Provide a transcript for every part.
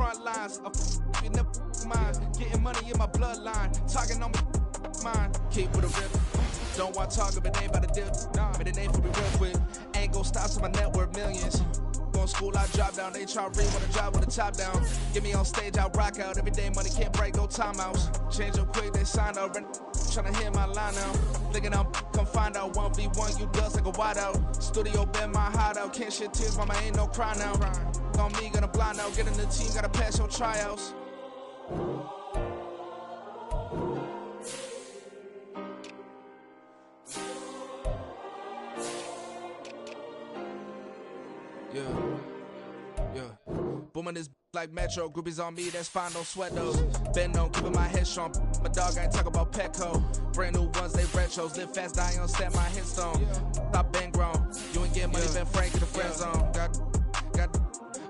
front lines. You never mind. Getting money in my bloodline. Talking on my mind. Keep with a rip. Don't want talking, but they ain't about to dip. But it ain't for me real quick. Ain't gon' stop till my net worth millions. Going school, I drop down. They try to read when I drop with the top down. Get me on stage, I rock out. Every day money can't break, go timeouts. Change up quick, they sign up. Tryna hear my line now. Thinking I'm come find out 1v1, you dust like a wideout. Studio been my hideout. Can't shed tears, mama ain't no cry now. On me, gonna blind out. Get in the team, gotta pass your tryouts. Yeah. Booming this like Metro. Groupies on me, that's fine, don't sweat those. Been on, keeping my head strong. My dog, I ain't talk about Petco. Brand new ones, they retros. Live fast, die on set, my headstone. Stop been grown. You ain't getting money, been frank in the friend zone.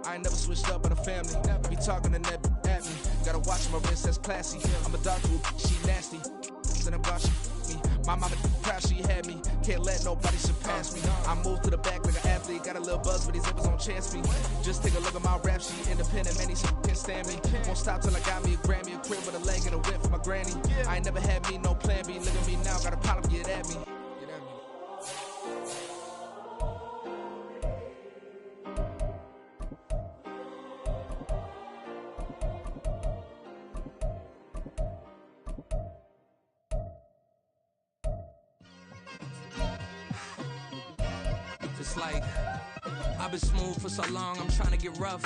I ain't never switched up in the family. Be talking to that at me. Gotta watch my wrist, that's classy. I'm a doctor, she nasty. And about she me. My mama proud she had me. Can't let nobody surpass me. I moved to the back like an athlete. Got a little buzz with these zippers on chance me. Just take a look at my rap sheet. Independent, man, these can't stand me. Won't stop till I got me a Grammy. A crib with a leg and a whip for my granny. I ain't never had me, no plan B. Look at me now, got a problem, get at me. It's like, I've been smooth for so long, I'm trying to get rough.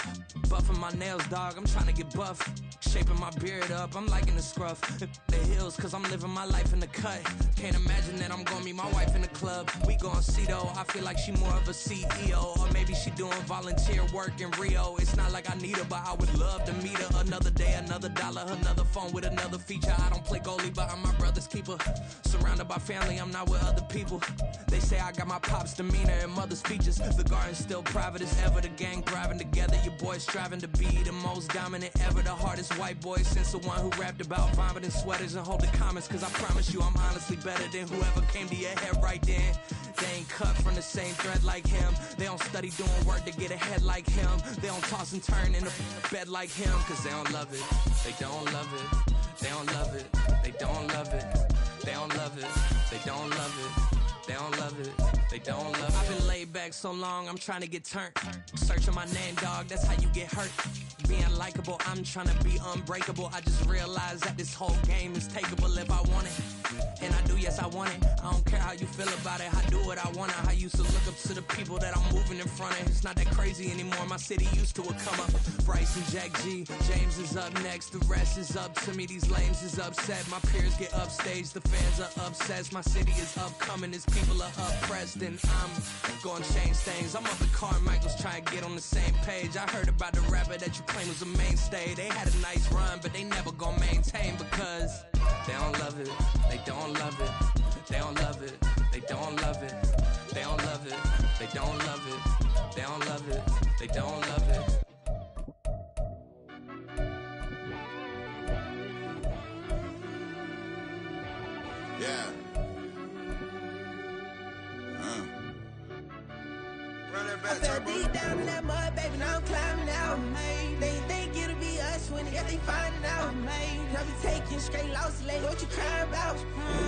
Buffing my nails, dog, I'm trying to get buff. Shaping my beard up, I'm liking the scruff. The hills, cause I'm living my life in the cut. Can't imagine that I'm gonna meet my wife in the club. We gon' see though, I feel like she more of a CEO. Or maybe she doing volunteer work in Rio. It's not like I need her, but I would love to meet her. Another day, another dollar, another phone with another feature. I don't play goalie, but I'm my brother's keeper. Surrounded by family, I'm not with other people. They say I got my pop's demeanor and mother's features. The garden's still private as ever. The gang thriving together. Your boys striving to be the most dominant ever. The hardest white boy since the one who rapped about vomiting sweaters and holding comments. Cause I promise you I'm honestly better than whoever came to your head right then. They ain't cut from the same thread like him. They don't study doing work to get ahead like him. They don't toss and turn in the bed like him. Cause they don't love it. They don't love it. They don't love it. They don't love it. They don't love it. They don't love it. They don't love it. They don't love it. I've been laid back so long, I'm trying to get turned. Searching my name, dog, that's how you get hurt. Being likable, I'm trying to be unbreakable. I just realized that this whole game is takeable if I want it. And I do, yes, I want it. I don't care how you feel about it. I do what I want. I used to look up to the people that I'm moving in front of. It's not that crazy anymore. My city used to a come up. Bryce and Jack G. James is up next. The rest is up to me. These lames is upset. My peers get upstage. The fans are obsessed. My city is upcoming. These people are oppressed. And I'm gonna change things. I'm up at Carmichael's trying to get on the same page. I heard about the rapper that you claim was a mainstay. They had a nice run, but they never gonna maintain because they don't love it. They don't love it. They don't love it. They don't love it. They don't love it. They don't love it. They don't love it. They don't love it. Yeah. I fell deep down in that mud, baby, now I'm climbing out. They think it'll be us when they finding out. I be taking straight losses, lady, what you crying about?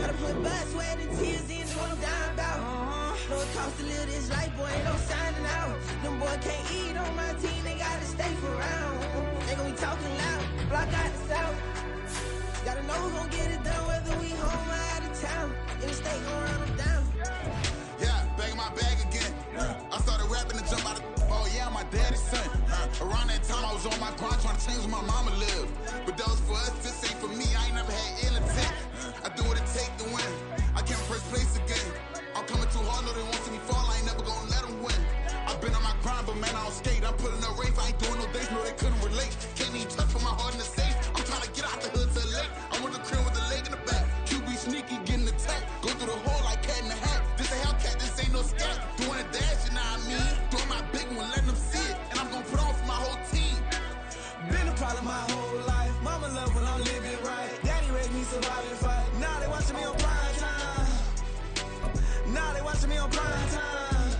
Gotta put blood, sweat, and tears in, what I'm dying about. Know it costs to live this life, boy, ain't no signing out. Them boy can't eat on my team, they gotta stay for round. They gon' be talking loud, block out the south. Gotta know who gon' get it done, whether we home or out of town. In the state gon' run them down. Yeah, back in my bag again. I started rapping and jump out of, oh yeah, my daddy's son. Around that time I was on my grind trying to change where my mama lived. But that was for us, this ain't for me, I ain't never had ill intent. I do what it take to win, I came first place again. I'm coming too hard, no they won't see me fall, I ain't never gonna let them win. I've been on my grind, but man I don't skate, I'm putting up race, I ain't doing no days, no they couldn't relate. Can't even touch for my heart in the safe, I'm trying to get out the hood to the lake. I'm with the crib with the leg in the back, QB sneaky, getting attacked. Go through the hole like cat in the hat, this a Hellcat, this ain't no scat. Doing a dash, you know what I mean? Doing my big one, letting them see it, and I'm gonna put on for my whole team. Been a problem my whole life. Mama love when I'm living right. Daddy raised me survive and fight. Now they watching me on prime time. Now they watching me on prime time.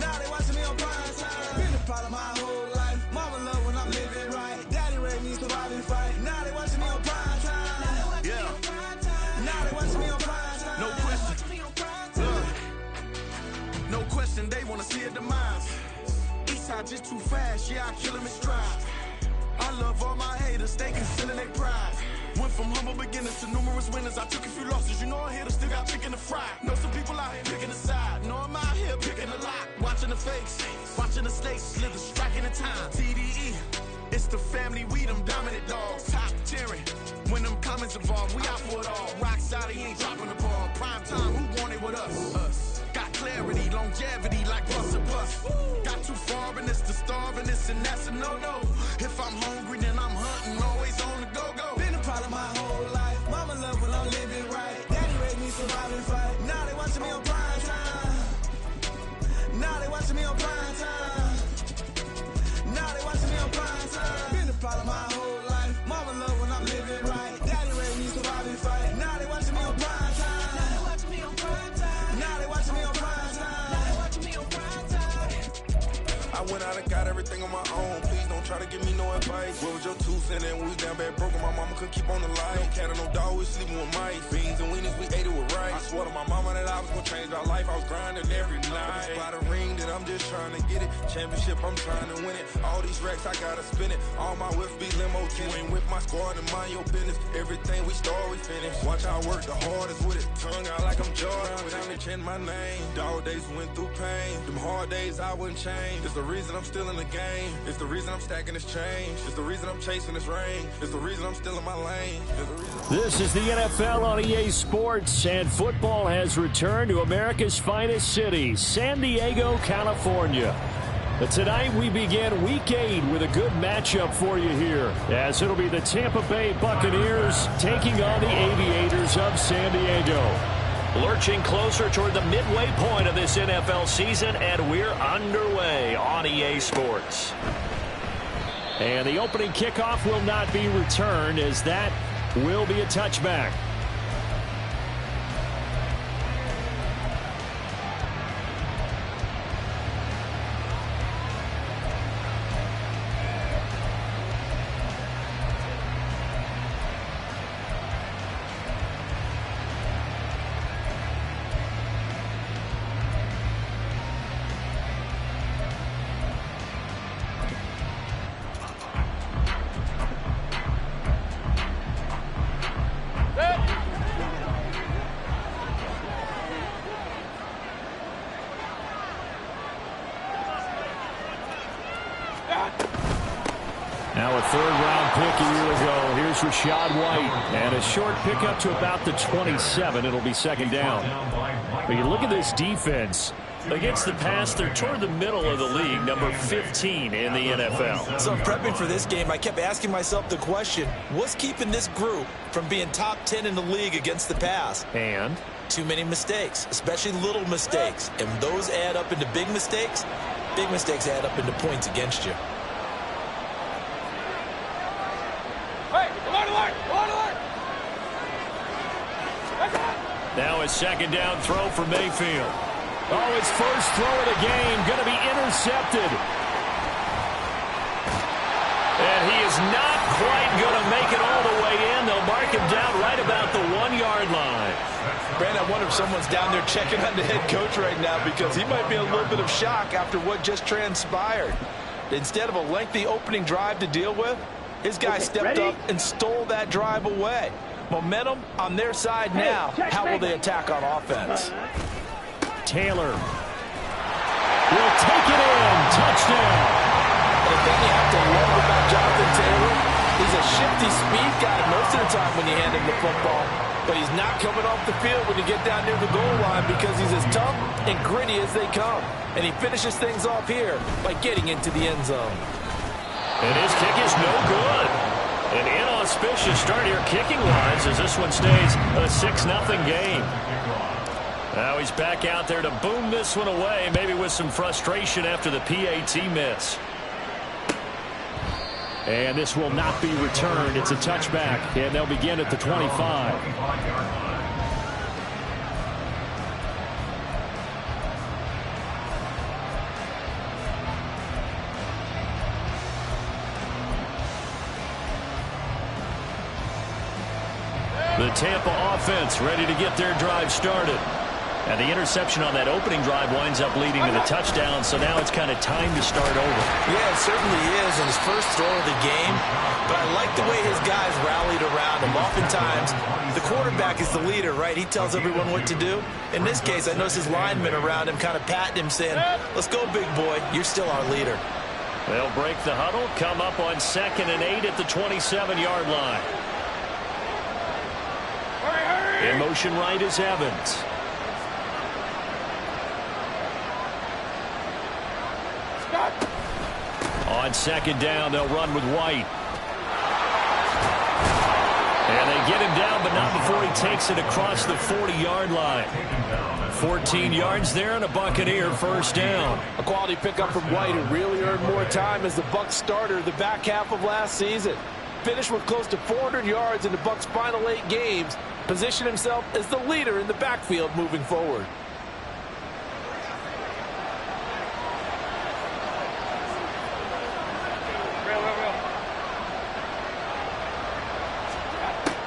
Now they watching me on prime time. Been a problem my whole ride just too fast, yeah, I kill him in stride. I love all my haters, they concealing their pride. Went from humble beginners to numerous winners. I took a few losses, you know I hit them, still got chicken to fry. Know some people out here picking a side, know I'm out here picking a lot. Watching the face, watching the stakes, slither, striking the time. TDE, it's the family, we them dominant dogs. Top tiering, when them comments involved, we out for it all. Rock solid, he ain't dropping the ball. Prime time, who want it with us? Us. Got clarity, longevity like bus and bus. Got too far in this to starve in this, and that's a no-no. If I'm hungry, then I'm hunting, always on the go-go. Been a problem my whole life. Mama love when I'm living right. Daddy raised me survive and fight. Now they watching me on prime time. Now they watching me on prime time. Now they watching me on prime time. Been a problem my whole life. Mama love when I'm living right. Daddy raised me survive and fight. Now they watching me on prime time. Now they watching me on prime time. Now they watching me on prime time. Now they watching me on prime time. I went out and got everything on my own. Please don't try to give me no advice. What was your 2 cents and we was down bad broke and my mama couldn't keep on the light. No cat or no dog, we was sleeping with mice. Beans and weenies, we ate it with rice. I swore to my mama that I was gonna change my life. I was grinding every night. By the ring that I'm just trying to get it. Championship, I'm trying to win it. All these racks, I gotta spin it. All my whips be limo. You ain't with my squad and mind your business. Everything we start, we finish. Watch how I work the hardest with it. Tongue out like I'm Jordan. Without me chanting my name. Dog days went through pain. Them hard days I wouldn't change. It's the reason I'm still in the game. It's the reason I'm stacking this change. It's the reason I'm chasing this ring. It's the reason I'm still in my lane. This is the NFL on EA Sports, and football has returned to America's finest city, San Diego, California. But tonight we begin Week 8 with a good matchup for you here, as it'll be the Tampa Bay Buccaneers taking on the Aviators of San Diego. Lurching closer toward the midway point of this NFL season, and we're underway on EA Sports. And the opening kickoff will not be returned, as that will be a touchback. Now a third-round pick a year ago. Here's Rashad White. And a short pickup to about the 27. It'll be second down. But you look at this defense. Against the pass, they're toward the middle of the league, number 15 in the NFL. So prepping for this game, I kept asking myself the question, what's keeping this group from being top 10 in the league against the pass? And? Too many mistakes, especially little mistakes. And those add up into big mistakes. Big mistakes add up into points against you. Now a second down throw for Mayfield. Oh, his first throw of the game going to be intercepted. And he is not quite going to make it all the way in. They'll mark him down right about the 1-yard line. Brandon, I wonder if someone's down there checking on the head coach right now, because he might be in a little bit of shock after what just transpired. Instead of a lengthy opening drive to deal with, his guy stepped up and stole that drive away. Momentum on their side now. How will they attack on offense? Taylor will take it in. Touchdown. And the thing you have to love about Jonathan Taylor, he's a shifty speed guy most of the time when you hand him the football. But he's not coming off the field when you get down near the goal line, because he's as tough and gritty as they come. And he finishes things off here by getting into the end zone. And his kick is no good. An inauspicious start here kicking-wise, as this one stays a 6-0 game. Now he's back out there to boom this one away, maybe with some frustration after the PAT miss. And this will not be returned. It's a touchback, and they'll begin at the 25. The Tampa offense ready to get their drive started. And the interception on that opening drive winds up leading to the touchdown, so now it's kind of time to start over. Yeah, it certainly is in his first throw of the game, but I like the way his guys rallied around him. Oftentimes, the quarterback is the leader, right? He tells everyone what to do. In this case, I notice his linemen around him kind of patting him, saying, let's go, big boy. You're still our leader. They'll break the huddle, come up on 2nd and 8 at the 27-yard line. In motion right is Evans. On 2nd down, they'll run with White. And they get him down, but not before he takes it across the 40-yard line. 14 yards there and a Buccaneer first down. A quality pickup from White, who really earned more time as the Bucs starter the back half of last season. Finished with close to 400 yards in the Bucs' final 8 games. Positioned himself as the leader in the backfield moving forward.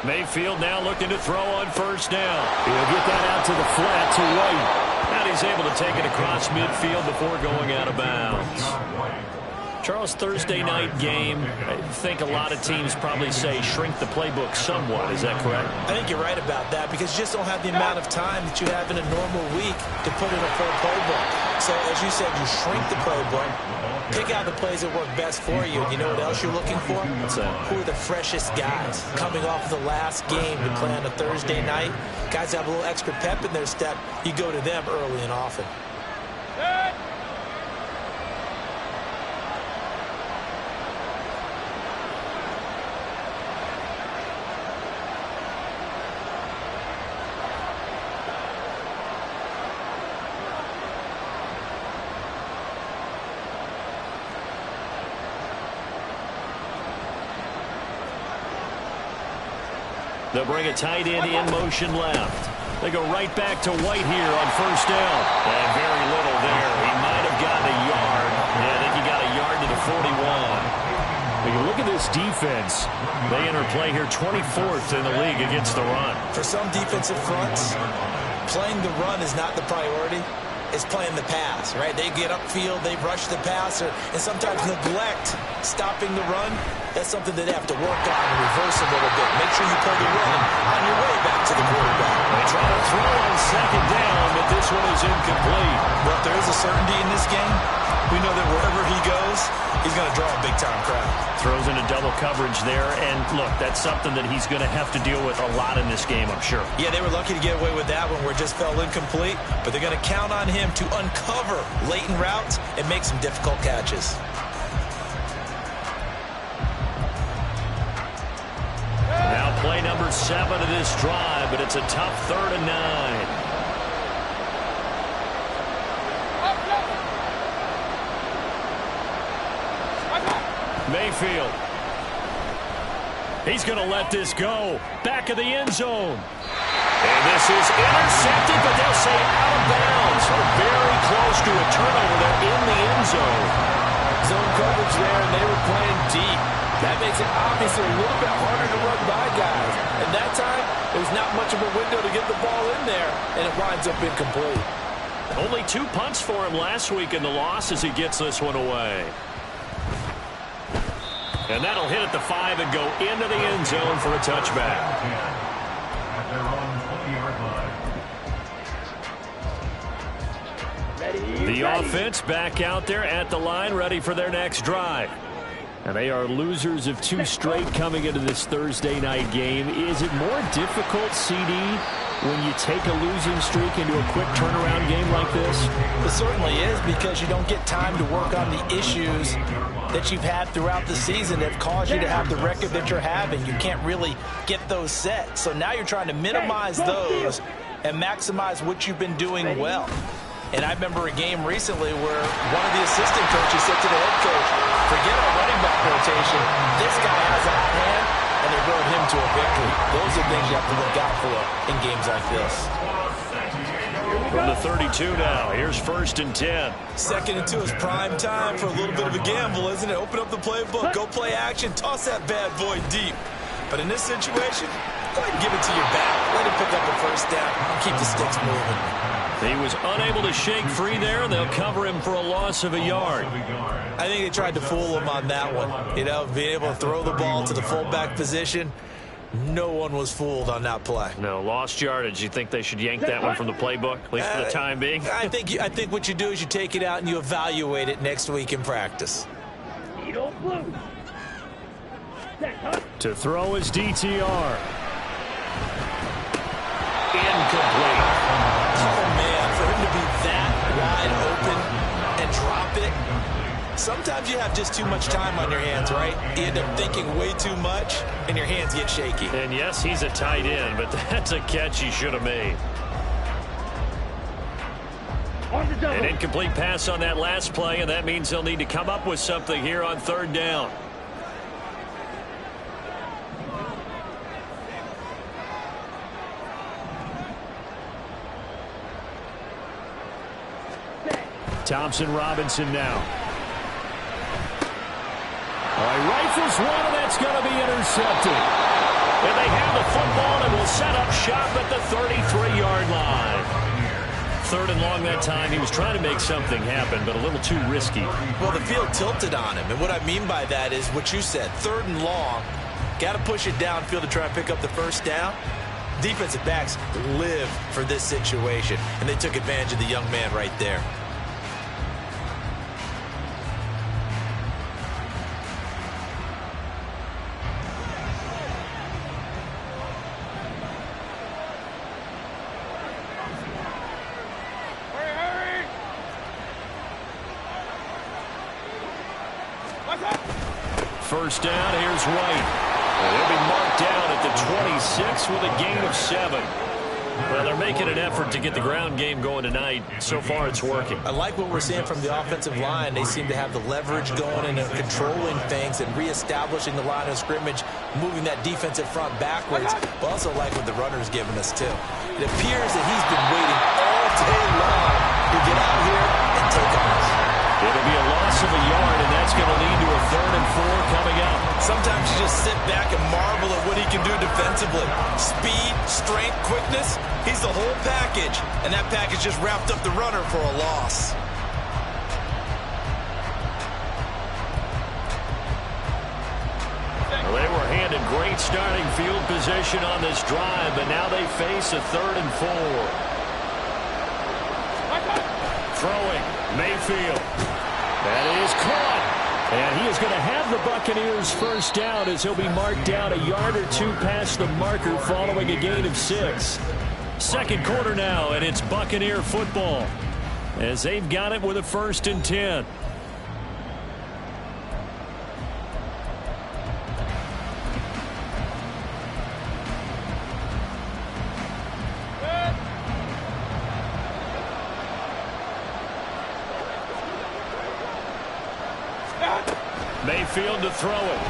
Mayfield now looking to throw on first down. He'll get that out to the flat to White. And he's able to take it across midfield before going out of bounds. Charles, Thursday night game, I think a lot of teams probably say shrink the playbook somewhat. Is that correct? I think you're right about that because you just don't have the amount of time that you have in a normal week to put in a full playbook. So, as you said, you shrink the playbook, pick out the plays that work best for you. You know what else you're looking for? What's that? Who are the freshest guys coming off the last game to play on a Thursday night? Guys that have a little extra pep in their step, you go to them early and often. They'll bring a tight end in motion left. They go right back to White here on first down. And very little there. He might have gotten a yard. Yeah, I think he got a yard to the 41. When you look at this defense, they enter play here 24th in the league against the run. For some defensive fronts, playing the run is not the priority. It's playing the pass, right? They get upfield, they rush the passer, and sometimes neglect stopping the run. That's something that they have to work on and reverse a little bit. Make sure you pull the run on your way back to the quarterback. They try to throw on 2nd down, but this one is incomplete. But there is a certainty in this game. We know that wherever he goes, he's going to draw a big-time crowd. Throws into double coverage there, and look, that's something that he's going to have to deal with a lot in this game, I'm sure. Yeah, they were lucky to get away with that one where it just fell incomplete, but they're going to count on him to uncover latent routes and make some difficult catches. Now play number 7 of this drive, but it's a tough 3rd and 9. Mayfield. He's going to let this go. Back of the end zone. And this is intercepted, but they'll say out of bounds. So very close to a turnover there in the end zone. Zone coverage there, and they were playing deep. That makes it obviously a little bit harder to run by guys. And that time, there was not much of a window to get the ball in there, and it winds up incomplete. Only 2 punts for him last week in the loss as he gets this one away. And that'll hit at the 5 and go into the end zone for a touchback. The offense back out there at the line, ready for their next drive. And they are losers of 2 straight coming into this Thursday night game. Is it more difficult, CD, when you take a losing streak into a quick turnaround game like this? It certainly is, because you don't get time to work on the issues that you've had throughout the season that have caused you to have the record that you're having. You can't really get those set. So now you're trying to minimize those and maximize what you've been doing well. And I remember a game recently where one of the assistant coaches said to the head coach, forget our running back rotation. This guy has a hot hand, and they rode him to a victory. Those are things you have to look out for in games like this. From the 32 now, here's 1st and 10. 2nd and 2 is prime time for a little bit of a gamble, isn't it? Open up the playbook, go play action, toss that bad boy deep. But in this situation, go ahead and give it to your back. Let him pick up a first down, keep the sticks moving. He was unable to shake free there, and they'll cover him for a loss of a yard. I think they tried to fool him on that one. You know, being able to throw the ball to the fullback position. No one was fooled on that play. No, lost yardage. You think they should yank that one from the playbook, at least for the time being? I think what you do is you take it out and you evaluate it next week in practice. To throw is DTR. Incomplete. Oh, man, for him to be that wide open and drop it. Sometimes you have just too much time on your hands, right? You end up thinking way too much, and your hands get shaky. And yes, he's a tight end, but that's a catch he should have made. An incomplete pass on that last play, and that means they'll need to come up with something here on third down. Thompson Robinson now. He rifles one, and that's going to be intercepted. And they have the football and will set up shop at the 33-yard line. Third and long that time. He was trying to make something happen, but a little too risky. Well, the field tilted on him, and what I mean by that is what you said. Third and long, got to push it downfield to try and pick up the first down. Defensive backs live for this situation, and they took advantage of the young man right there. First down, here's White. And he'll be marked down at the 26 with a gain of 7. Well, they're making an effort to get the ground game going tonight. So far, it's working. I like what we're seeing from the offensive line. They seem to have the leverage going and controlling things and reestablishing the line of scrimmage, moving that defensive front backwards. But also like what the runner's giving us, too. It appears that he's been waiting all day long to get out here and take off. It'll be a loss of a yard, and that's going to lead to a 3rd and 4 coming up. Sometimes you just sit back and marvel at what he can do defensively. Speed, strength, quickness, he's the whole package. And that package just wrapped up the runner for a loss. Well, they were handed great starting field position on this drive, but now they face a 3rd and 4. Throwing, Mayfield. That is caught. And he is going to have the Buccaneers first down as he'll be marked down a yard or two past the marker following a gain of 6. Second quarter now, and it's Buccaneer football as they've got it with a 1st and 10. Mayfield to throw it.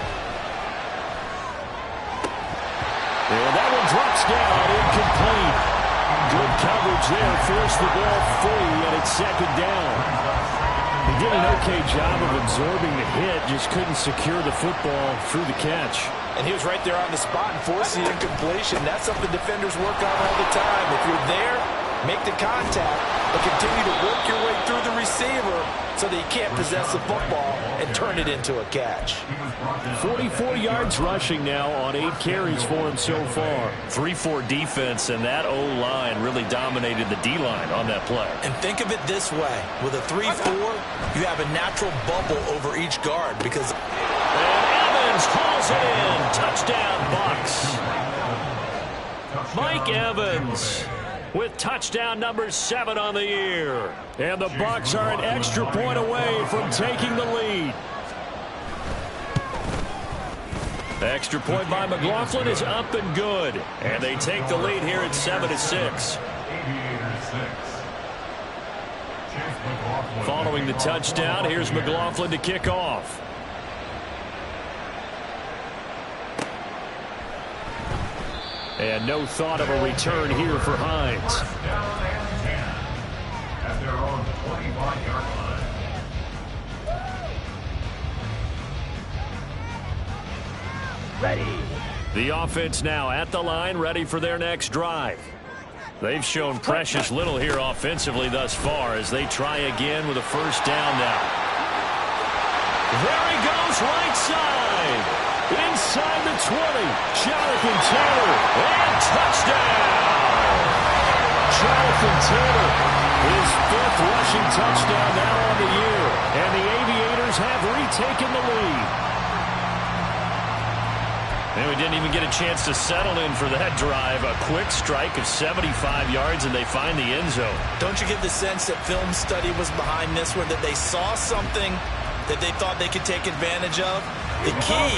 And that one drops down, incomplete. Good coverage there, forced the ball free, and it's 2nd down. He did an okay job of absorbing the hit, just couldn't secure the football through the catch. And he was right there on the spot and forced the incompletion. That's something defenders work on all the time. If you're there, make the contact, but continue to work your way through the receiver so that you can't possess the football and turn it into a catch. 44 yards rushing now on 8 carries for him so far. 3-4 defense, and that O-line really dominated the D-line on that play. And think of it this way. With a 3-4, you have a natural bubble over each guard because... And Evans hauls it in. Touchdown, Bucs. Mike Evans with touchdown number 7 on the year. And the Bucs are an extra point away from taking the lead. The extra point by McLaughlin is up and good. And they take the lead here at 7-6. Following the touchdown, here's McLaughlin to kick off. And no thought of a return here for Hines. At their own 25-yard line. Ready. The offense now at the line, ready for their next drive. They've shown precious little here offensively thus far as they try again with a first down now. There he goes, right side. Inside the 20. Jonathan Taylor. And touchdown. Jonathan Taylor. His 5th rushing touchdown now on the year. And the Aviators have retaken the lead. And we didn't even get a chance to settle in for that drive. A quick strike of 75 yards, and they find the end zone. Don't you get the sense that film study was behind this one, that they saw something that they thought they could take advantage of? The key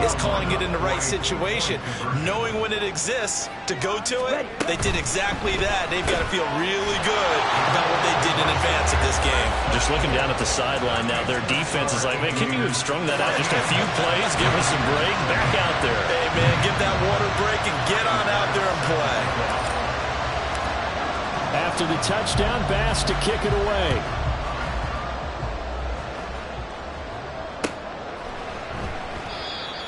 is calling it in the right situation, knowing when it exists to go to it. They did exactly that. They've got to feel really good about what they did in advance of this game. Just looking down at the sideline now, their defense is like, man, can you have strung that out just a few plays? Give us a break. Back out there. Hey, man, get that water break and get on out there and play. After the touchdown, Bass to kick it away.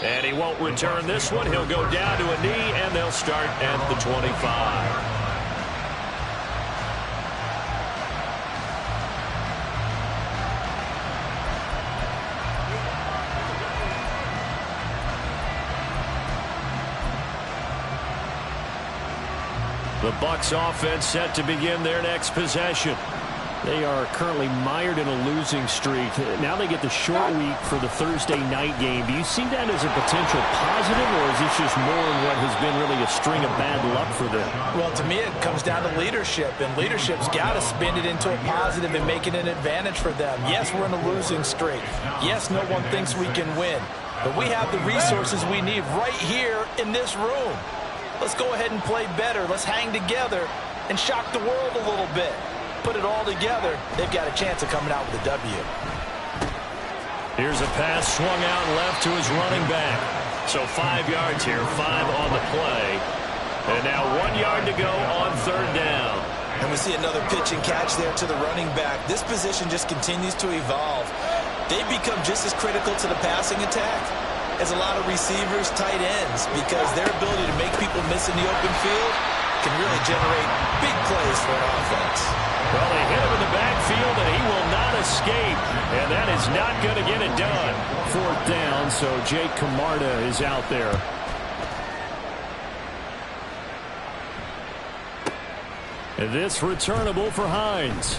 And he won't return this one. He'll go down to a knee, and they'll start at the 25. The Bucs offense set to begin their next possession. They are currently mired in a losing streak. Now they get the short week for the Thursday night game. Do you see that as a potential positive, or is this just more in what has been really a string of bad luck for them? Well, to me, it comes down to leadership, and leadership's got to spin it into a positive and make it an advantage for them. Yes, we're in a losing streak. Yes, no one thinks we can win, but we have the resources we need right here in this room. Let's go ahead and play better. Let's hang together and shock the world a little bit. Put it all together, they've got a chance of coming out with a W. Here's a pass swung out left to his running back. So 5 yards here, 5 on the play. And now 1 yard to go on third down. And we see another pitch and catch there to the running back. This position just continues to evolve. They've become just as critical to the passing attack as a lot of receivers, tight ends, because their ability to make people miss in the open field can really generate big plays for an offense. Well, they hit him in the backfield, and he will not escape. And that is not going to get it done. 4th down, so Jake Camarda is out there. And this returnable for Hines.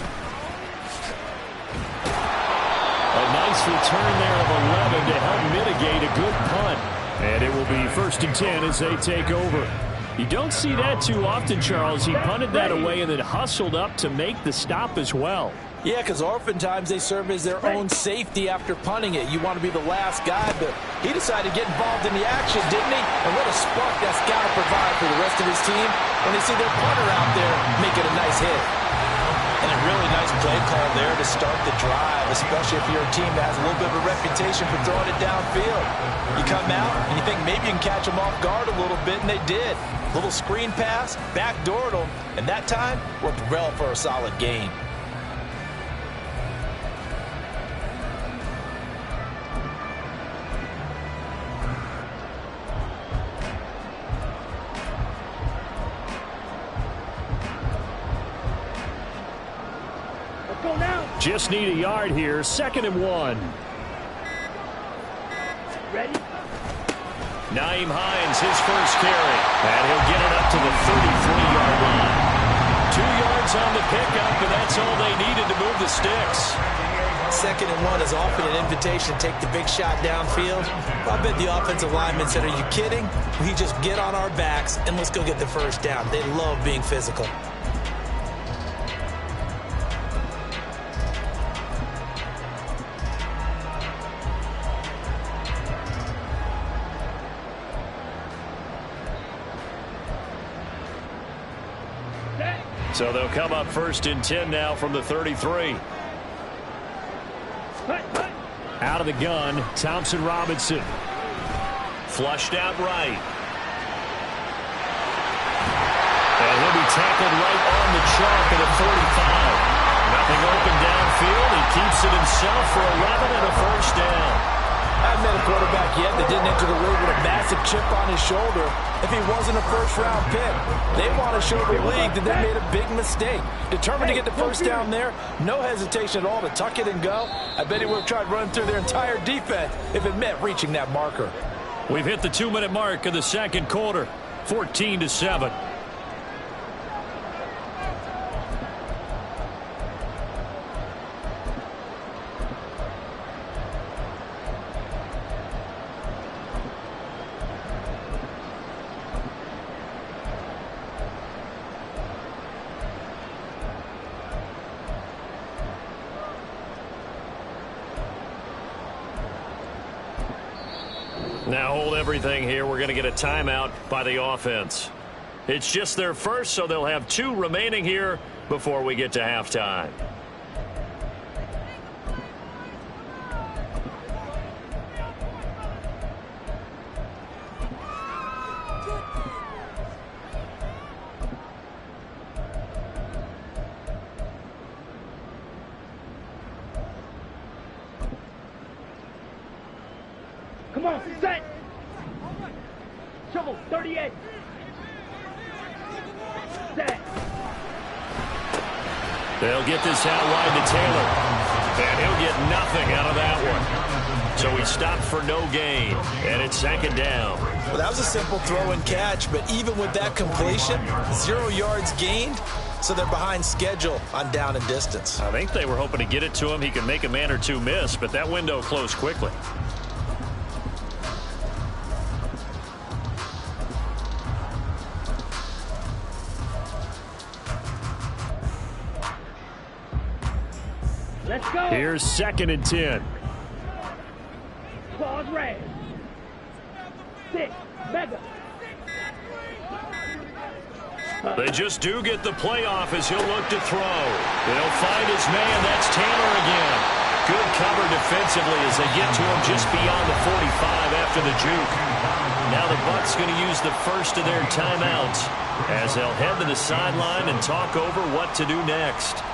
A nice return there of 11 to help mitigate a good punt. And it will be 1st and 10 as they take over. You don't see that too often, Charles. He punted that away and then hustled up to make the stop as well. Yeah, because oftentimes they serve as their own safety after punting it. You want to be the last guy, but he decided to get involved in the action, didn't he? And what a spark that's got to provide for the rest of his team when they see their punter out there making a nice hit. And a really nice play call there to start the drive, especially if you're a team that has a little bit of a reputation for throwing it downfield. You come out and you think maybe you can catch them off guard a little bit, and they did. Little screen pass, backdoored them, and that time worked well for a solid gain. Just need a yard here. 2nd and 1. Ready? Nyheim Hines, his first carry. And he'll get it up to the 33-yard line. 2 yards on the pickup, and that's all they needed to move the sticks. 2nd and 1 is often an invitation to take the big shot downfield. I bet the offensive lineman said, are you kidding? We just get on our backs and let's go get the first down. They love being physical. So they'll come up 1st and 10 now from the 33. Out of the gun, Thompson Robinson. Flushed out right. And he'll be tackled right on the chalk at a 45. Nothing open downfield. He keeps it himself for 11 and a first down. I haven't met a quarterback yet that didn't enter the league with a massive massive chip on his shoulder if he wasn't a first-round pick. They want to show the league that they made a big mistake. Determined to get the first down there, no hesitation at all to tuck it and go. I bet he would have tried running through their entire defense if it meant reaching that marker. We've hit the 2-minute mark of the second quarter, 14-7. Now hold everything here. We're going to get a timeout by the offense. It's just their first, so they'll have 2 remaining here before we get to halftime. Come on, set. Shovel, 38. Set. They'll get this out wide to Taylor. And he'll get nothing out of that one. So he stopped for no gain. And it's second down. Well, that was a simple throw and catch, but even with that completion, 0 yards gained, so they're behind schedule on down and distance. I think they were hoping to get it to him. He could make a man or two miss, but that window closed quickly. Let's go. Here's 2nd and 10. Claws red. 6. Mega. They just do get the playoff as he'll look to throw. They'll find his man. That's Taylor again. Good cover defensively as they get to him just beyond the 45 after the juke. Now the Bucs going to use the first of their timeouts as they'll head to the sideline and talk over what to do next.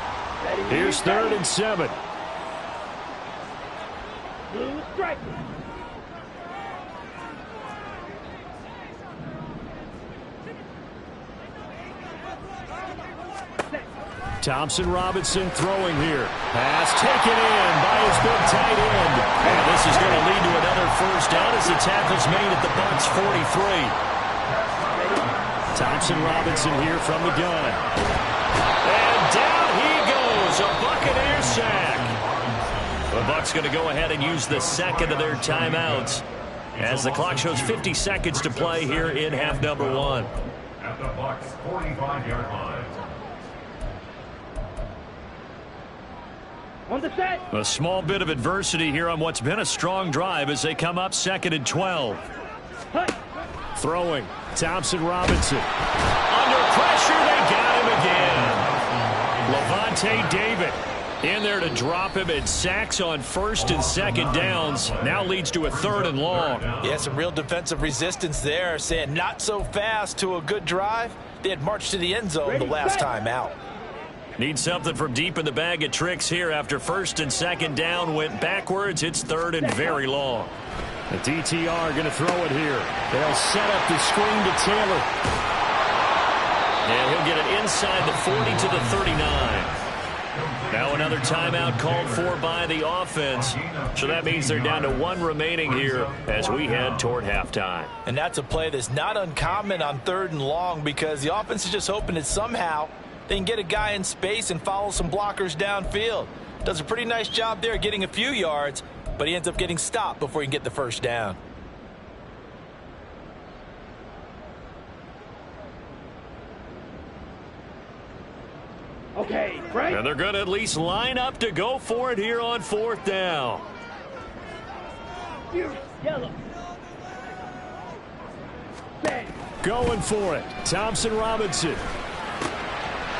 Here's 3rd and 7. Blue strike. Thompson Robinson throwing here. Pass taken in by his big tight end. And this is going to lead to another first down as the tackle's made at the Bucs 43. Thompson Robinson here from the gun. And down he goes. A Buccaneer sack. The Bucs going to go ahead and use the second of their timeouts as the clock shows 50 seconds to play here in half number 1. At the Bucs 45-yard line. On the set. A small bit of adversity here on what's been a strong drive as they come up 2nd and 12. Throwing. Thompson Robinson. Under pressure, they got him again. Levante David in there to drop him, and sacks on 1st and 2nd downs. Now leads to a 3rd and long. Yeah, some real defensive resistance there, saying not so fast to a good drive. They had marched to the end zone the last time out. Need something from deep in the bag of tricks here after 1st and 2nd down went backwards. It's 3rd and very long. The DTR going to throw it here. They'll set up the screen to Taylor. And he'll get it inside the 40 to the 39. Now another timeout called for by the offense. So that means they're down to 1 remaining here as we head toward halftime. And that's a play that's not uncommon on 3rd and long because the offense is just hoping that somehow they can get a guy in space and follow some blockers downfield. Does a pretty nice job there getting a few yards, but he ends up getting stopped before he can get the first down. Okay, right. And they're going to at least line up to go for it here on 4th down. Yellow. Set. Going for it. Thompson Robinson.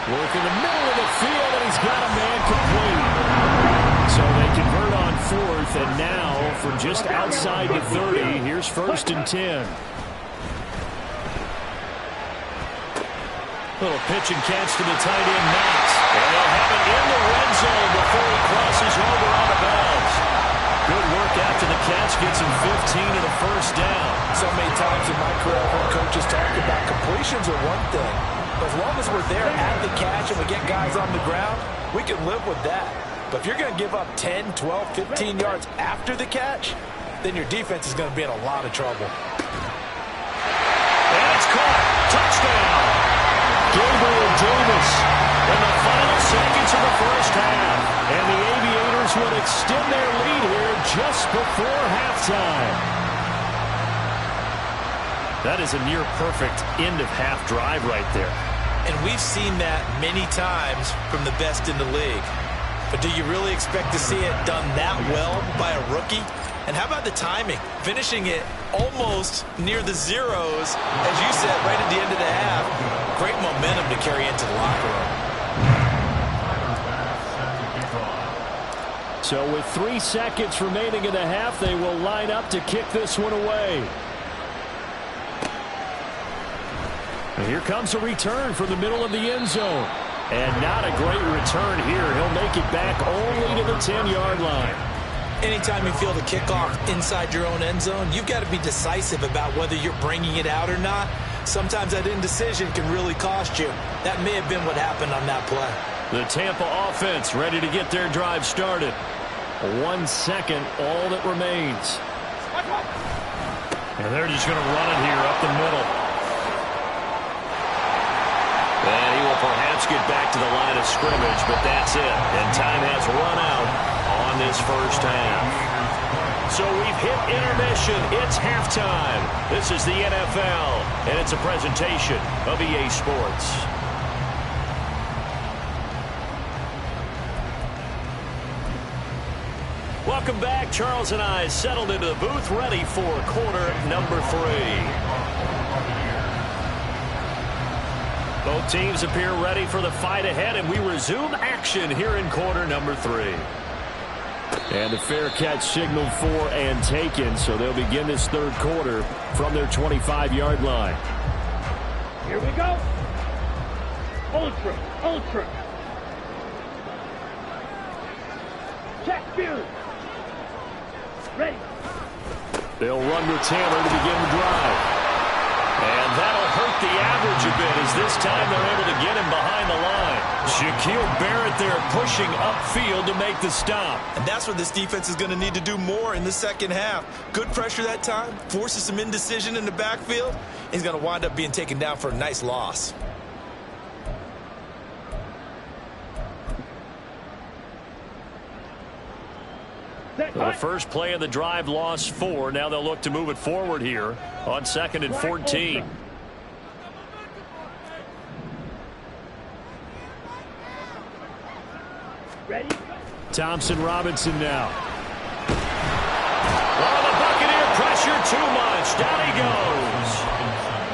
Working the middle of the field, and he's got a man complete. So they convert on 4th, and now from just outside the 30, here's 1st and 10. Little pitch and catch to the tight end, Max. And they'll have it in the red zone before he crosses over out of bounds. Good work after the catch, gets him 15 and a first down. so many times in my career when coaches talk about completions are one thing. As long as we're there at the catch and we get guys on the ground, we can live with that. But if you're going to give up 10, 12, 15 yards after the catch, then your defense is going to be in a lot of trouble. And it's caught. Touchdown. Gabriel Davis in the final seconds of the first half. And the Aviators would extend their lead here just before halftime. That is a near-perfect end-of-half drive right there. And we've seen that many times from the best in the league. But do you really expect to see it done that well by a rookie? And how about the timing? Finishing it almost near the zeros, as you said, right at the end of the half. Great momentum to carry into the locker room. So with 3 seconds remaining in the half, they will line up to kick this one away. And here comes a return from the middle of the end zone. And not a great return here. He'll make it back only to the 10-yard line. Anytime you feel the kickoff inside your own end zone, you've got to be decisive about whether you're bringing it out or not. Sometimes that indecision can really cost you. That may have been what happened on that play. The Tampa offense ready to get their drive started. 1 second, all that remains. And they're just going to run it here up the middle. And he will perhaps get back to the line of scrimmage, but that's it. And time has run out on this first half. So we've hit intermission. It's halftime. This is the NFL, and it's a presentation of EA Sports. Welcome back. Charles and I settled into the booth, ready for quarter number 3. Both teams appear ready for the fight ahead, and we resume action here in quarter number 3. And a fair catch signaled for and taken, so they'll begin this third quarter from their 25-yard line. Here we go. Ultra, ultra. Check view. Ready. They'll run with Taylor to begin the drive. And that'll hurt the average a bit as this time they're able to get him behind the line. Shaquille Barrett there pushing upfield to make the stop. And that's what this defense is going to need to do more in the second half. Good pressure that time, forces some indecision in the backfield. He's going to wind up being taken down for a nice loss. The first play of the drive lost 4. Now they'll look to move it forward here on 2nd and 14. Ready? Thompson Robinson now. Oh, the Buccaneer pressure too much. Down he goes.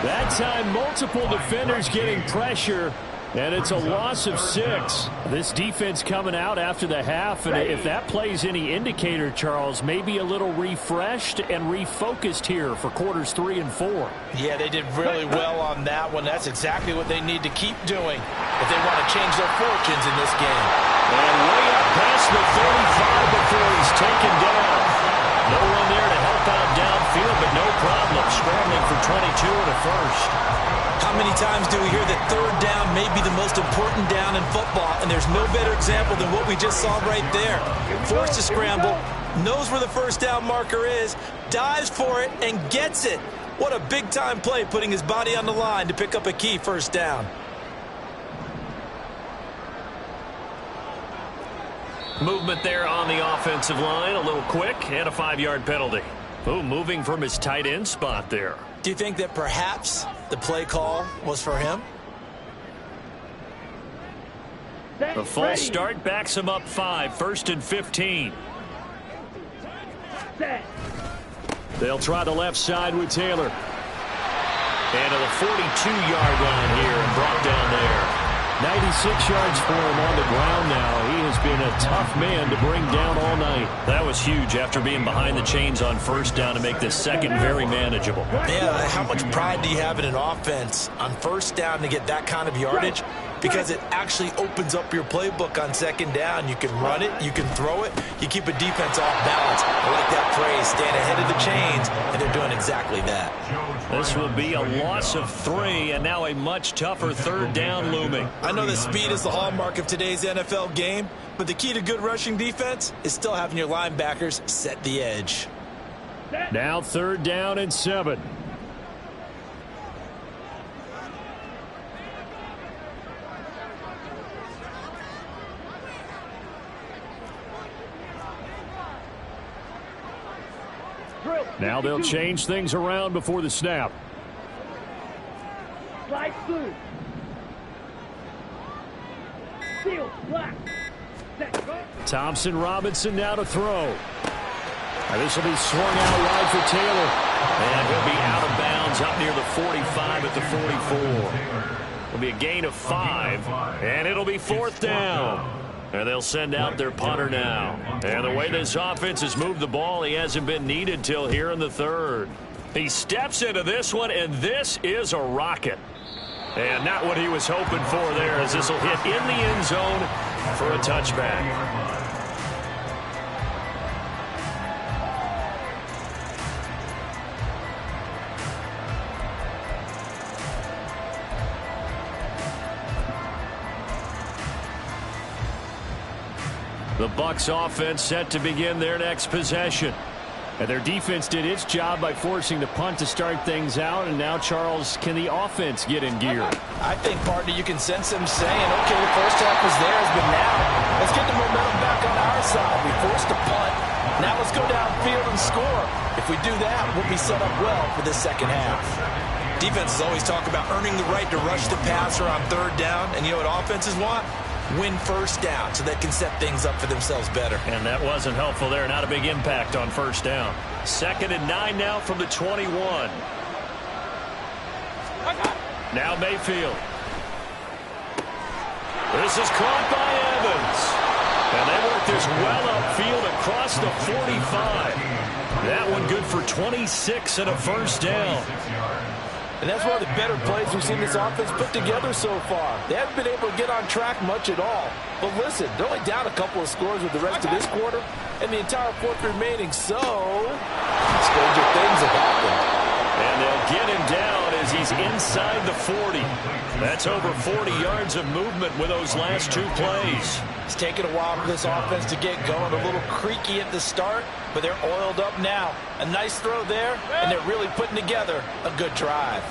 That time multiple defenders getting pressure. And it's a loss of 6. This defense coming out after the half, and if that plays any indicator, Charles, maybe a little refreshed and refocused here for quarters 3 and 4. Yeah, they did really well on that one. That's exactly what they need to keep doing if they want to change their fortunes in this game. And way up past the 35 before he's taken down. No one there to help out downfield, but no problem. Scrambling for 22 and a first. How many times do we hear that third down may be the most important down in football, and there's no better example than what we just saw right there. Forced to scramble, knows where the first down marker is, dives for it, and gets it. What a big-time play, putting his body on the line to pick up a key first down. Movement there on the offensive line, a little quick, and a 5-yard penalty. Oh, moving from his tight end spot there. Do you think that perhaps the play call was for him? The false start backs him up 5, 1st and 15. They'll try the left side with Taylor. And to the 42-yard line here and brought down there. 96 yards for him on the ground now. He has been a tough man to bring down all night. That was huge after being behind the chains on first down to make this second very manageable. Yeah, how much pride do you have in an offense on first down to get that kind of yardage? because it actually opens up your playbook on second down. You can run it, you can throw it, you keep a defense off balance. I like that phrase, stand ahead of the chains, and they're doing exactly that. This will be a loss of 3, and now a much tougher third down looming. I know that speed is the hallmark of today's NFL game, but the key to good rushing defense is still having your linebackers set the edge. Now 3rd down and 7. Now they'll change things around before the snap. Slide through. Seal, black. Thompson Robinson now to throw. Now this will be swung out wide for Taylor. And he'll be out of bounds up near the 45 at the 44. It'll be a gain of 5. And it'll be 4th down. And they'll send out their punter now. And the way this offense has moved the ball, he hasn't been needed till here in the 3rd. He steps into this one, and this is a rocket. And not what he was hoping for there, as this will hit in the end zone for a touchback. The Bucs offense set to begin their next possession. And their defense did its job by forcing the punt to start things out. And now, Charles, can the offense get in gear? I think, partner, you can sense them saying, okay, the first half was theirs, but now let's get the momentum back on our side. We forced a punt. Now let's go downfield and score. If we do that, we'll be set up well for this second half. Defenses always talk about earning the right to rush the passer on 3rd down. And you know what offenses want? Win first down so they can set things up for themselves better. And that wasn't helpful there. Not a big impact on 1st down. 2nd and 9 now from the 21. Now Mayfield. This is caught by Evans. And they work this well upfield across the 45. That one good for 26 and a 1st down. And that's one of the better plays we've seen this offense put together so far. They haven't been able to get on track much at all. But listen, they're only down a couple of scores with the rest of this quarter and the entire 4th remaining. So, stranger things have happened. And they'll get him down as he's inside the 40. That's over 40 yards of movement with those last 2 plays. It's taken a while for this offense to get going. A little creaky at the start, but they're oiled up now. A nice throw there, and they're really putting together a good drive.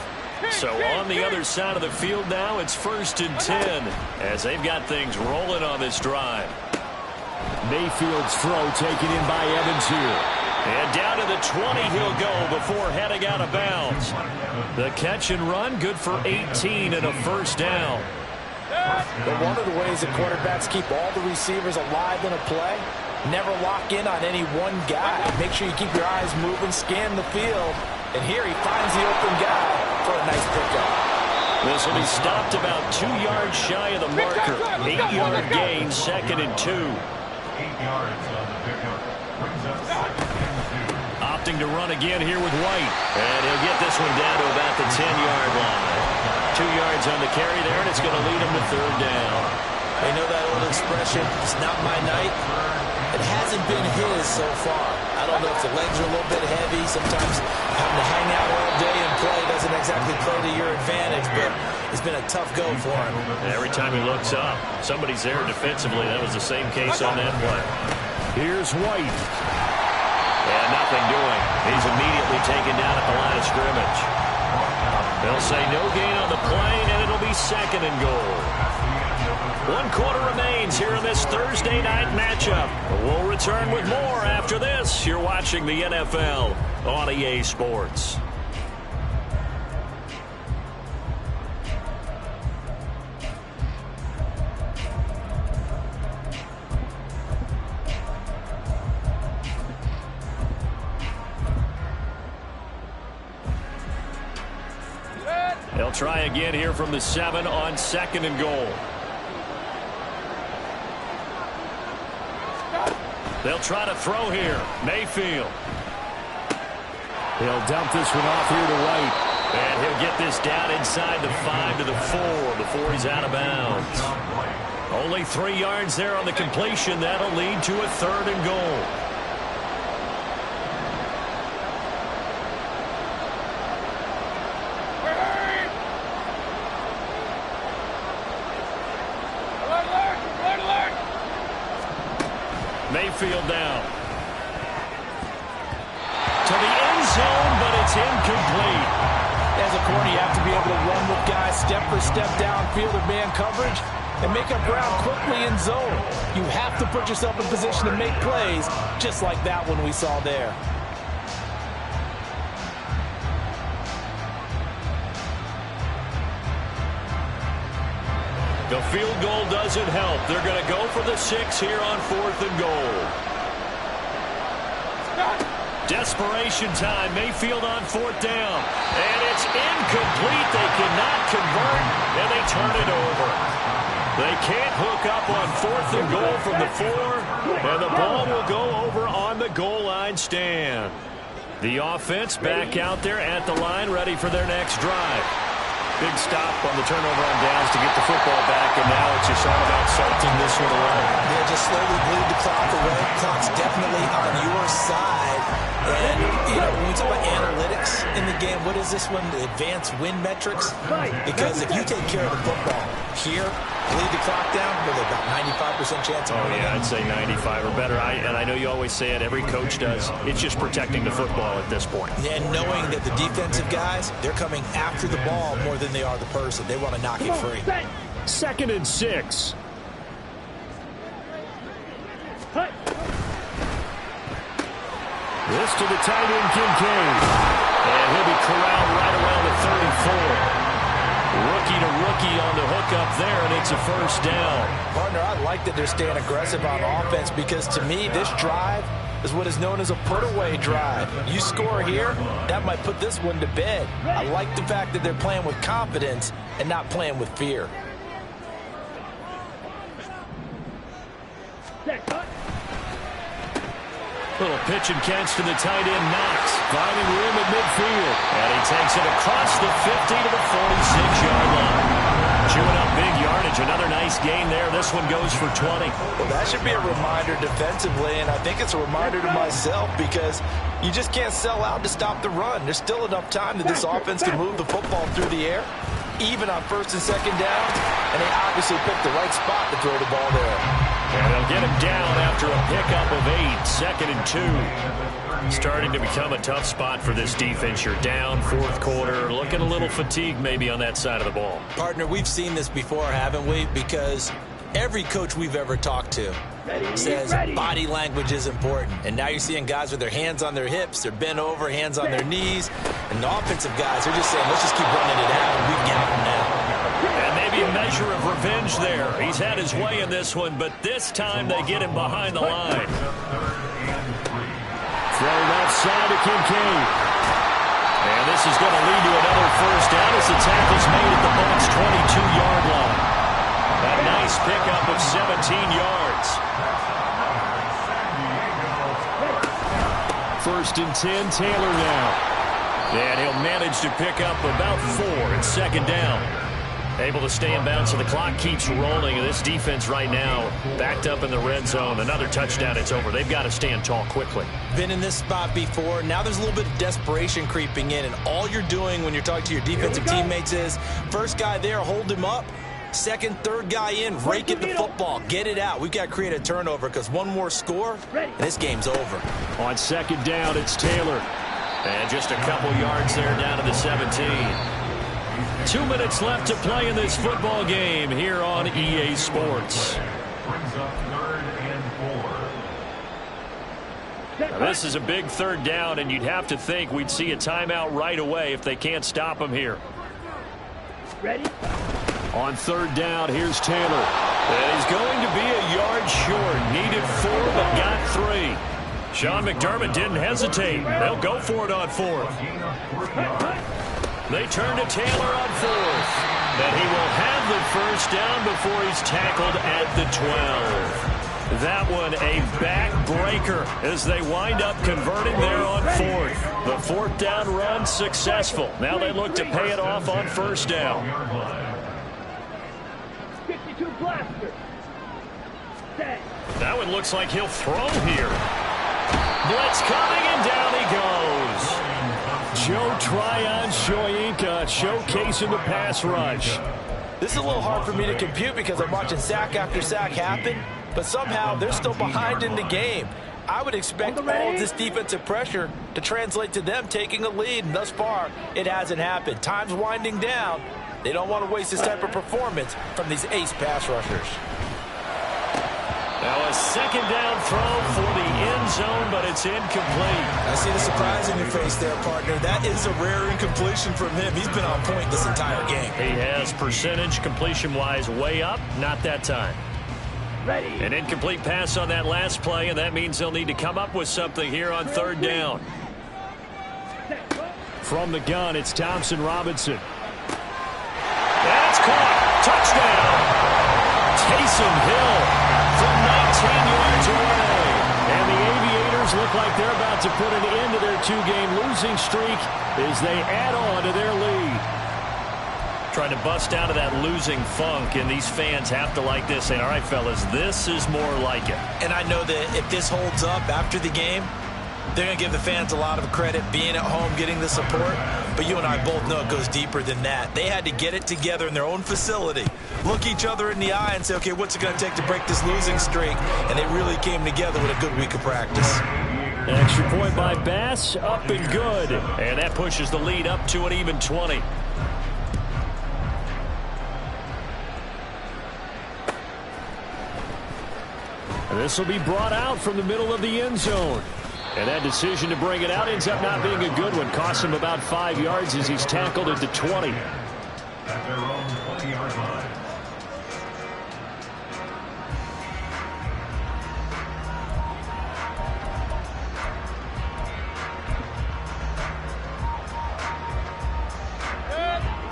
So on the other side of the field now, it's 1st and 10 as they've got things rolling on this drive. Mayfield's throw taken in by Evans here. And down to the 20 he'll go before heading out of bounds. The catch and run good for 18 and a 1st down. But one of the ways that quarterbacks keep all the receivers alive in a play, never lock in on any one guy. Make sure you keep your eyes moving, scan the field. And here he finds the open guy for a nice pickup. This will be stopped about 2 yards shy of the marker. 8-yard gain, 2nd and 2. 8 yards on the pickup. Brings up 2nd and 2. Opting to run again here with White. And he'll get this one down to about the 10-yard line. 2 yards on the carry there, and it's going to lead him to 3rd down. They know that old expression, it's not my night. It hasn't been his so far. I don't know if the legs are a little bit heavy. Sometimes having to hang out all day and play doesn't exactly play to your advantage, but it's been a tough go for him. Every time he looks up, somebody's there defensively. That was the same case on that play. Here's White. And nothing doing. He's immediately taken down at the line of scrimmage. They'll say no gain on the play, and it'll be 2nd and goal. 1 quarter remains here in this Thursday night matchup. We'll return with more after this. You're watching the NFL on EA Sports. They'll try again here from the 7 on 2nd and goal. They'll try to throw here. Mayfield. He'll dump this one off here to White. And he'll get this down inside the 5 to the 4 before he's out of bounds. Only 3 yards there on the completion. That'll lead to a 3rd and goal. Mayfield down. To the end zone, but it's incomplete. As a corner, you have to be able to run with guys step for step downfield or man coverage and make up ground quickly in zone. You have to put yourself in position to make plays, just like that one we saw there. The field goal doesn't help. They're going to go for the 6 here on 4th and goal. Desperation time. Mayfield on 4th down. And it's incomplete. They cannot convert, and they turn it over. They can't hook up on 4th and goal from the 4, and the ball will go over on the goal line stand. The offense back out there at the line, ready for their next drive. Big stop on the turnover on downs to get the football back, and now it's just all about salting this one away. Yeah, just slowly bleed the clock away. Clock's definitely on your side. And, you know, when we talk about analytics in the game, what is this one? The advanced win metrics? Because if you take care of the football here, bleed the clock down, with about 95% chance of winning. I'd say 95 or better. And I know you always say it, every coach does. It's just protecting the football at this point. And knowing that the defensive guys, they're coming after the ball more than they are the person. They want to knock it free. 2nd and 6. This to the tight end, Kincaid. And he'll be corralled right around the 34. Rookie to rookie on the hookup there, and it's a 1st down. Partner, I like that they're staying aggressive on offense because, to me, this drive is what is known as a put-away drive. You score here, that might put this one to bed. I like the fact that they're playing with confidence and not playing with fear. Little pitch and catch to the tight end, Knox. Finding room at midfield. And he takes it across the 50 to the 46-yard line. Chewing up big yardage. Another nice gain there. This one goes for 20. Well, that should be a reminder defensively, and I think it's a reminder to myself because you just can't sell out to stop the run. There's still enough time that this offense can move the football through the air, even on 1st and 2nd downs, and they obviously picked the right spot to throw the ball there. And they'll get him down after a pickup of 8. 2nd and 2. Starting to become a tough spot for this defense. You're down 4th quarter. Looking a little fatigued maybe on that side of the ball. Partner, we've seen this before, haven't we? Because every coach we've ever talked to says body language is important. And now you're seeing guys with their hands on their hips. They're bent over, hands on their knees. And the offensive guys are just saying, let's just keep running it out, and we've got them now. And maybe a measure of revenge there. He's had his way in this one, but this time they get him behind the line. Thrown outside to Kincaid. And this is going to lead to another 1st down as the tackle's made at the Bucs' 22-yard line. A nice pickup of 17 yards. 1st and 10, Taylor now. And he'll manage to pick up about 4 at 2nd down. Able to stay in bounds, so the clock keeps rolling. And this defense right now backed up in the red zone. Another touchdown, it's over. They've got to stand tall quickly. Been in this spot before. Now there's a little bit of desperation creeping in. And all you're doing when you're talking to your defensive teammates is, first guy there, hold him up. 2nd, 3rd guy in, rake at the football. Get it out. We've got to create a turnover because one more score, and this game's over. On 2nd down, it's Taylor. And just a couple yards there down to the 17. 2 minutes left to play in this football game here on EA Sports. Now, this is a big 3rd down, and you'd have to think we'd see a timeout right away if they can't stop him here. Ready? On 3rd down, here's Taylor. And he's going to be a yard short. Needed 4, but got 3. Sean McDermott didn't hesitate. They'll go for it on 4th. They turn to Taylor on 4th. And he will have the 1st down before he's tackled at the 12. That one a backbreaker as they wind up converting there on fourth. The fourth down run successful. Now they look to pay it off on first down. 52 blaster. Set. That one looks like he'll throw here. Blitz coming, and down he goes. Joe Tryon-Shoyinka showcasing the pass rush. This is a little hard for me to compute because I'm watching sack after sack happen, but somehow they're still behind in the game. I would expect all of this defensive pressure to translate to them taking a lead, and thus far, it hasn't happened. Time's winding down. They don't want to waste this type of performance from these ace pass rushers. Now a second down throw for the end zone, but it's incomplete. I see the surprise in your face there, partner. That is a rare incompletion from him. He's been on point this entire game. He has percentage completion-wise way up, not that time. Ready. An incomplete pass on that last play, and that means they'll need to come up with something here on third down. From the gun, it's Thompson Robinson. That's caught. Touchdown. Taysom Hill from 19 yards away. And the Aviators look like they're about to put an end to their two-game losing streak as they add on to their lead. Trying to bust out of that losing funk, and these fans have to like this, saying, all right, fellas, this is more like it. And I know that if this holds up after the game, they're going to give the fans a lot of credit being at home, getting the support. But you and I both know it goes deeper than that. They had to get it together in their own facility, look each other in the eye and say, okay, what's it going to take to break this losing streak? And they really came together with a good week of practice. An extra point by Bass, up and good. And that pushes the lead up to an even 20. This will be brought out from the middle of the end zone. And that decision to bring it out ends up not being a good one. Costs him about 5 yards as he's tackled at the 20. At their own 20-yard line.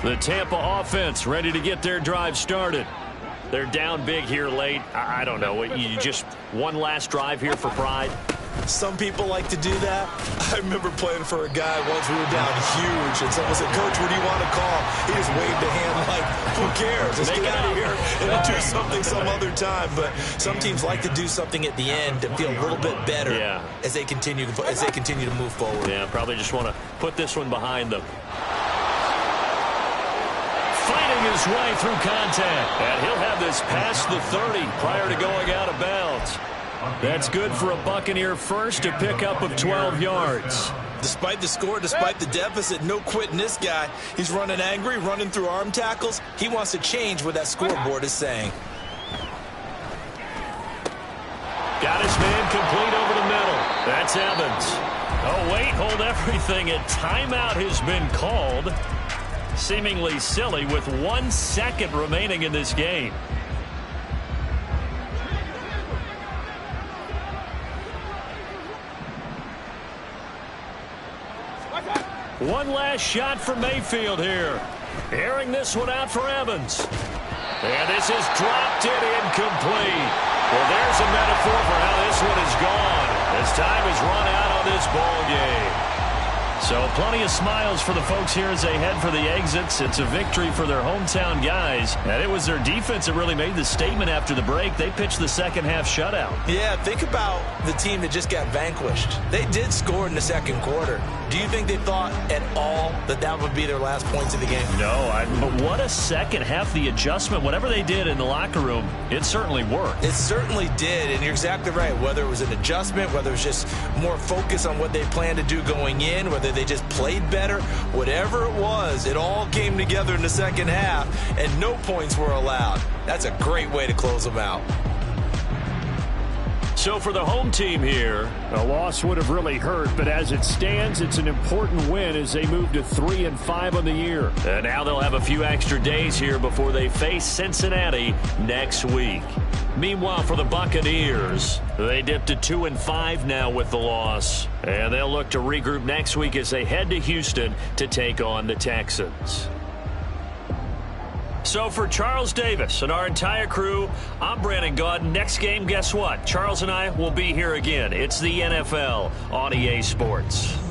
The Tampa offense ready to get their drive started. They're down big here late. I don't know. You just one last drive here for pride. Some people like to do that. I remember playing for a guy once. We were down huge, and someone said, Coach, what do you want to call? He just waved a hand like, who cares? Let's get out of here and do something some other time. But some teams like to do something at the end to feel a little bit better as they continue to move forward. Yeah, probably just want to put this one behind them. Fighting his way through contact. And he'll have this past the 30 prior to going out of bounds. That's good for a Buccaneer first, a pickup of 12 yards. Despite the score, despite the deficit, no quitting this guy. He's running angry, running through arm tackles. He wants to change what that scoreboard is saying. Got his man complete over the middle. That's Evans. Oh, wait, hold everything. A timeout has been called. Seemingly silly with 1 second remaining in this game. One last shot for Mayfield here. Airing this one out for Evans. And this is dropped it incomplete. Well, there's a metaphor for how this one is gone as time is run out on this ball game. So plenty of smiles for the folks here as they head for the exits. It's a victory for their hometown guys. And it was their defense that really made the statement after the break. They pitched the second half shutout. Yeah, think about the team that just got vanquished. They did score in the second quarter. Do you think they thought at all that that would be their last points of the game? No, but what a second half. The adjustment, whatever they did in the locker room, it certainly worked. It certainly did, and you're exactly right. Whether it was an adjustment, whether it was just more focus on what they planned to do going in, whether they just played better, whatever it was, it all came together in the second half, and no points were allowed. That's a great way to close them out. So for the home team here, a loss would have really hurt, but as it stands, it's an important win as they move to 3-5 on the year. And now they'll have a few extra days here before they face Cincinnati next week. Meanwhile, for the Buccaneers, they dipped to 2-5 now with the loss. And they'll look to regroup next week as they head to Houston to take on the Texans. So for Charles Davis and our entire crew, I'm Brandon Gaudin. Next game, guess what? Charles and I will be here again. It's the NFL on EA Sports.